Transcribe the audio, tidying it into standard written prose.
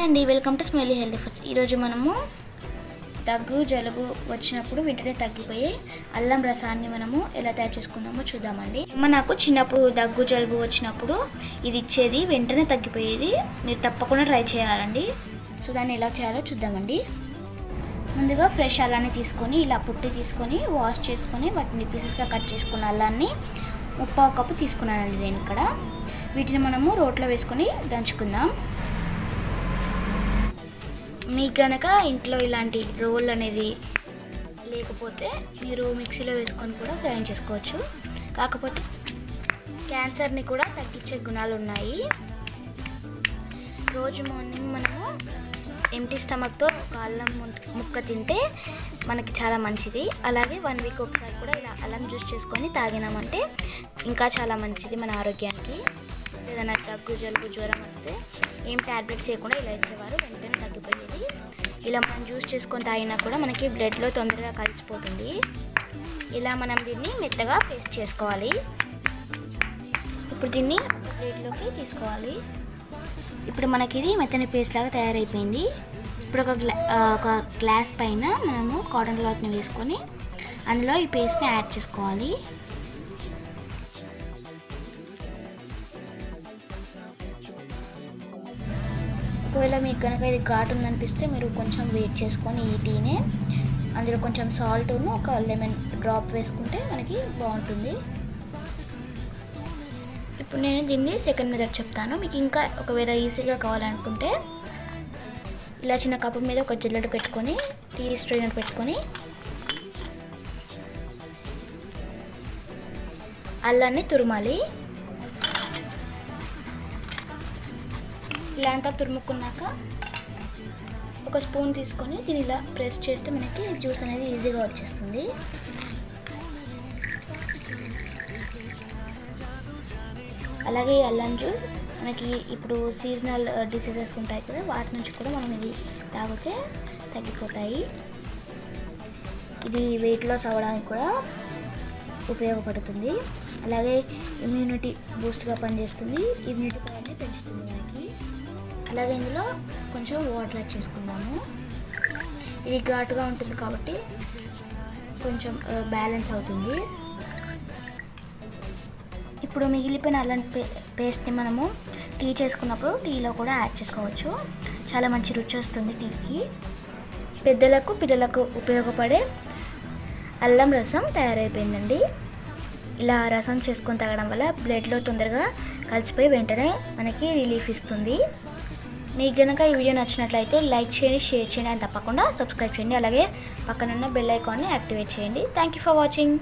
అండి, welcome to smiley healthy foods. ఈరోజు మనము దగ్గు జలుబు వచ్చినప్పుడు వెంటనే తగ్గిపోయే అల్లం రసాన్ని మనము ఎలా తయారు చేసుకుందామో చూద్దామండి. నాకు చిన్నప్పుడు దగ్గు జలుబు వచ్చినప్పుడు ఇది ఇచ్చేది, వెంటనే తగ్గిపోయేది. మీరు తప్పకుండా ట్రై చేయాలండి. సో దాన్ని ఎలా చేయాలో చూద్దామండి. ముందుగా ఫ్రెష్ అల్లాన్ని తీసుకొని ఇలా పుట్టి తీసుకొని వాష్ చేసుకొని వాటిని పీసెస్గా కట్ చేసుకున్న అల్లాన్ని 1/2 కప్పు తీసుకున్నానండి నేను ఇక్కడ. వీటిని మనము రోట్లో వేసుకొని దంచుకుందాం. మీకు కనుక ఇంట్లో ఇలాంటి రోల్ అనేది లేకపోతే మీరు మిక్సీలో వేసుకొని కూడా గ్రైండ్ చేసుకోవచ్చు. కాకపోతే క్యాన్సర్ని కూడా తగ్గించే గుణాలు ఉన్నాయి. రోజు మార్నింగ్ మనము ఎంటీ స్టమక్తో ఒక అల్లం ముక్క తింటే మనకి చాలా మంచిది. అలాగే 1 వీక్ ఒకసారి కూడా ఇలా అల్లం జ్యూస్ చేసుకొని తాగినామంటే ఇంకా చాలా మంచిది మన ఆరోగ్యానికి. ఏదైనా దగ్గు జలుబు జ్వరం వస్తే ఏం ట్యాబ్లెట్స్ చేయకుండా ఇలా ఇచ్చేవారు, వెంటనే తగ్గిపోయేది. ఇలా మనం జ్యూస్ చేసుకొని తాగినా కూడా మనకి బ్లడ్లో తొందరగా కలిసిపోతుంది. ఇలా మనం దీన్ని మెత్తగా పేస్ట్ చేసుకోవాలి. ఇప్పుడు దీన్ని ప్లేట్లోకి తీసుకోవాలి. ఇప్పుడు మనకి ఇది మెత్తని పేస్ట్ లాగా తయారైపోయింది. ఇప్పుడు ఒక గ్లాస్ పైన మనము కాటన్ క్లాత్ని వేసుకొని అందులో ఈ పేస్ట్ని యాడ్ చేసుకోవాలి. ఒకవేళ మీకు కనుక ఇది ఘాటు ఉందనిపిస్తే మీరు కొంచెం వెయిట్ చేసుకొని ఈ టీనే అందులో కొంచెం సాల్ట్ను ఒక లెమన్ డ్రాప్ వేసుకుంటే మనకి బాగుంటుంది. ఇప్పుడు నేను దీన్ని సెకండ్ మెథడ్ చెప్తాను. మీకు ఇంకా ఒకవేళ ఈజీగా కావాలనుకుంటే ఇలా చిన్న కప్పు మీద ఒక జల్లెడ పెట్టుకొని టీ స్ట్రైనర్ పెట్టుకొని అల్లాన్ని తురుమాలి. ఇలా అంతా తురుముకున్నాక ఒక స్పూన్ తీసుకొని దీన్ని ఇలా ప్రెస్ చేస్తే మనకి జ్యూస్ అనేది ఈజీగా వచ్చేస్తుంది. అలాగే అల్లం జ్యూస్ మనకి ఇప్పుడు సీజనల్ డిసీజెస్ ఉంటాయి కదా, వాటి నుంచి కూడా మనం ఇది తాగితే తగ్గిపోతాయి. ఇది వెయిట్ లాస్ అవ్వడానికి కూడా ఉపయోగపడుతుంది. అలాగే ఇమ్యూనిటీ బూస్ట్గా పనిచేస్తుంది, ఇమ్యూనిటీ పవర్ని పెంచుతుంది మనకి. అలాగే ఇందులో కొంచెం వాటర్ యాడ్ చేసుకుందాము. ఇది ఘాటుగా ఉంటుంది కాబట్టి కొంచెం బ్యాలెన్స్ అవుతుంది. ఇప్పుడు మిగిలిపోయిన అల్లం పేస్ట్ని మనము టీ చేసుకున్నప్పుడు టీలో కూడా యాడ్ చేసుకోవచ్చు. చాలా మంచి రుచి వస్తుంది టీకి. పెద్దలకు పిల్లలకు ఉపయోగపడే అల్లం రసం తయారైపోయిందండి. ఇలా రసం చేసుకొని తాగడం వల్ల బ్లడ్లో తొందరగా కలిసిపోయి వెంటనే మనకి రిలీఫ్ ఇస్తుంది. మీకు కనుక ఈ వీడియో నచ్చినట్లయితే లైక్ చేయండి, షేర్ చేయండి, అని తప్పకుండా సబ్స్క్రైబ్ చేయండి. అలాగే పక్కనున్న బెల్ ఐకాన్ని యాక్టివేట్ చేయండి. Thank you for watching.